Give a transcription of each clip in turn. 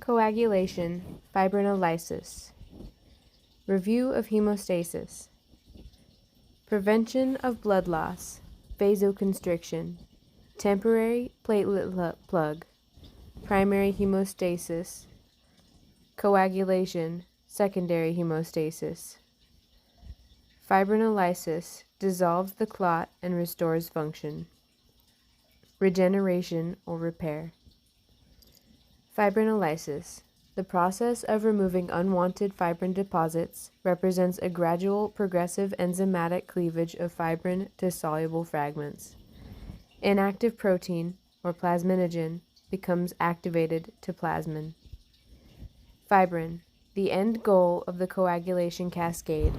Coagulation Fibrinolysis. Review of hemostasis. Prevention of blood loss, vasoconstriction, temporary platelet plug, primary hemostasis, coagulation, secondary hemostasis. Fibrinolysis dissolves the clot and restores function. Regeneration or repair. Fibrinolysis, the process of removing unwanted fibrin deposits, represents a gradual, progressive enzymatic cleavage of fibrin to soluble fragments. Inactive protein, or plasminogen, becomes activated to plasmin. Fibrin, the end goal of the coagulation cascade.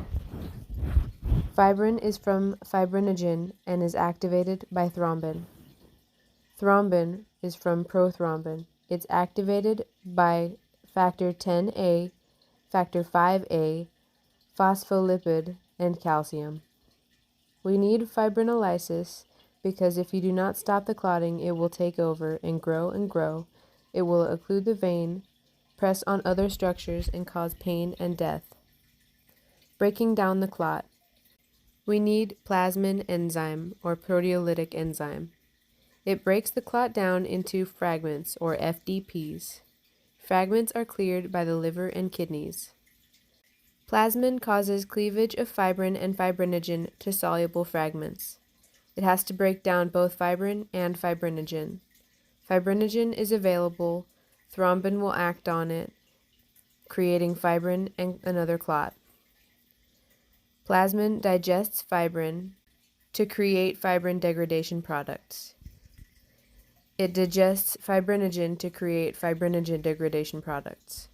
Fibrin is from fibrinogen and is activated by thrombin. Thrombin is from prothrombin. It's activated by factor 10A, factor 5A, phospholipid, and calcium. We need fibrinolysis because if you do not stop the clotting, it will take over and grow and grow. It will occlude the vein, press on other structures, and cause pain and death. Breaking down the clot. We need plasmin enzyme or proteolytic enzyme. It breaks the clot down into fragments, or FDPs. Fragments are cleared by the liver and kidneys. Plasmin causes cleavage of fibrin and fibrinogen to soluble fragments. It has to break down both fibrin and fibrinogen. Fibrinogen is available, thrombin will act on it, creating fibrin and another clot. Plasmin digests fibrin to create fibrin degradation products. It digests fibrinogen to create fibrinogen degradation products.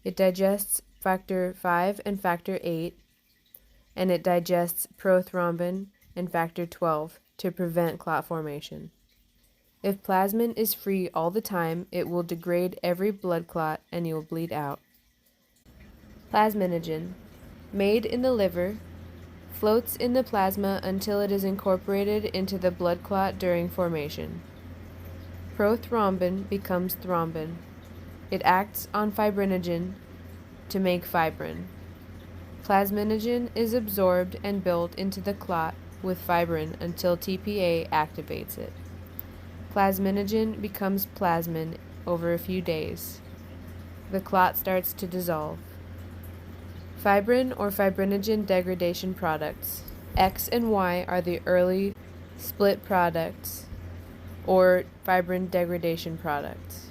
It digests factor 5 and factor 8, and it digests prothrombin and factor 12 to prevent clot formation. If plasmin is free all the time, it will degrade every blood clot and you will bleed out. Plasminogen, made in the liver, floats in the plasma until it is incorporated into the blood clot during formation. Prothrombin becomes thrombin. It acts on fibrinogen to make fibrin. Plasminogen is absorbed and built into the clot with fibrin until TPA activates it. Plasminogen becomes plasmin over a few days. The clot starts to dissolve. Fibrin or fibrinogen degradation products. X and Y are the early split products or fibrin degradation products.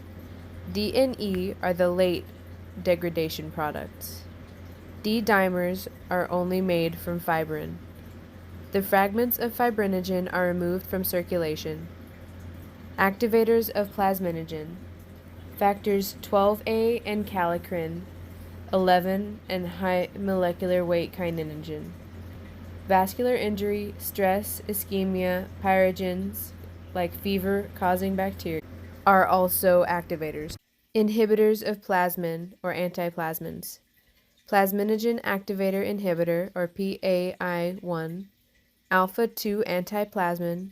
D and E are the late degradation products. D-dimers are only made from fibrin. The fragments of fibrinogen are removed from circulation. Activators of plasminogen. Factors 12A and kallikrein, 11 and high molecular weight kininogen. Vascular injury, stress, ischemia, pyrogens, like fever-causing bacteria, are also activators. Inhibitors of plasmin, or antiplasmins. Plasminogen activator inhibitor, or PAI1, alpha-2 antiplasmin,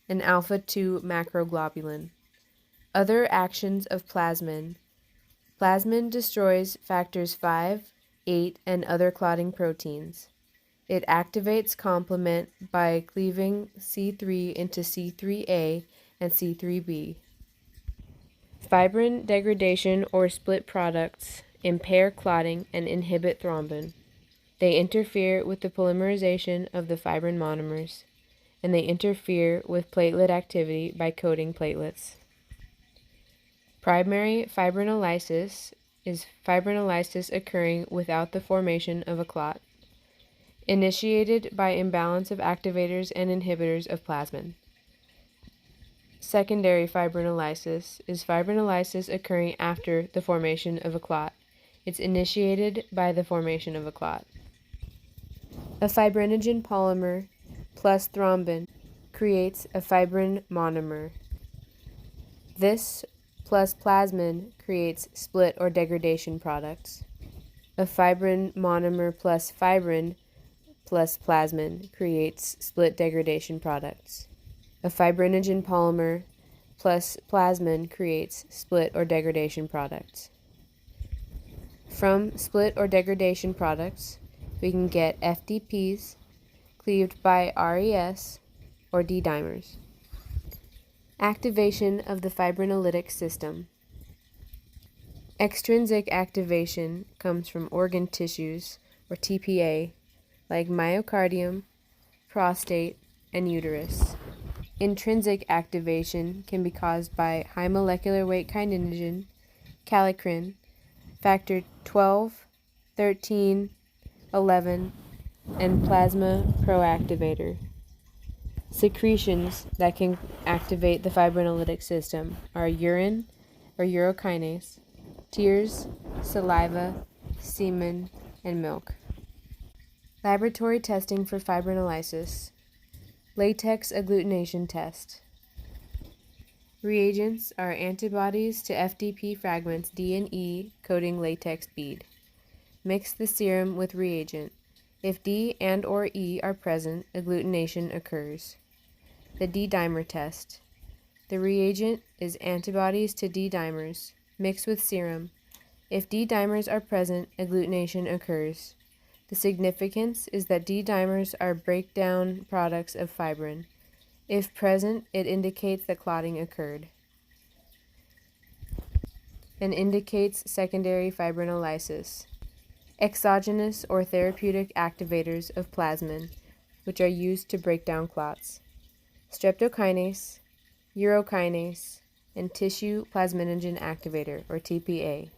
and alpha-2 macroglobulin. Other actions of plasmin. Plasmin destroys factors 5, 8, and other clotting proteins. It activates complement by cleaving C3 into C3A and C3B. Fibrin degradation or split products impair clotting and inhibit thrombin. They interfere with the polymerization of the fibrin monomers, and they interfere with platelet activity by coating platelets. Primary fibrinolysis is fibrinolysis occurring without the formation of a clot, initiated by imbalance of activators and inhibitors of plasmin. Secondary fibrinolysis is fibrinolysis occurring after the formation of a clot. It's initiated by the formation of a clot. A fibrinogen polymer plus thrombin creates a fibrin monomer. This plus plasmin creates split or degradation products. A fibrin monomer plus fibrin plus plasmin creates split degradation products. A fibrinogen polymer plus plasmin creates split or degradation products. From split or degradation products, we can get FDPs cleaved by RES or D-dimers. Activation of the fibrinolytic system. Extrinsic activation comes from organ tissues, or TPA, like myocardium, prostate, and uterus. Intrinsic activation can be caused by high molecular weight kininogen, kallikrein, factor 12, 13, 11, and plasma proactivator. Secretions that can activate the fibrinolytic system are urine or urokinase, tears, saliva, semen, and milk. Laboratory testing for fibrinolysis. Latex agglutination test. Reagents are antibodies to FDP fragments D and E coating latex bead. Mix the serum with reagent. If D and or E are present, agglutination occurs. The D-dimer test. The reagent is antibodies to D-dimers. Mix with serum. If D-dimers are present, agglutination occurs. The significance is that D-dimers are breakdown products of fibrin. If present, it indicates that clotting occurred and indicates secondary fibrinolysis. Exogenous or therapeutic activators of plasmin, which are used to break down clots. Streptokinase, urokinase, and tissue plasminogen activator, or TPA.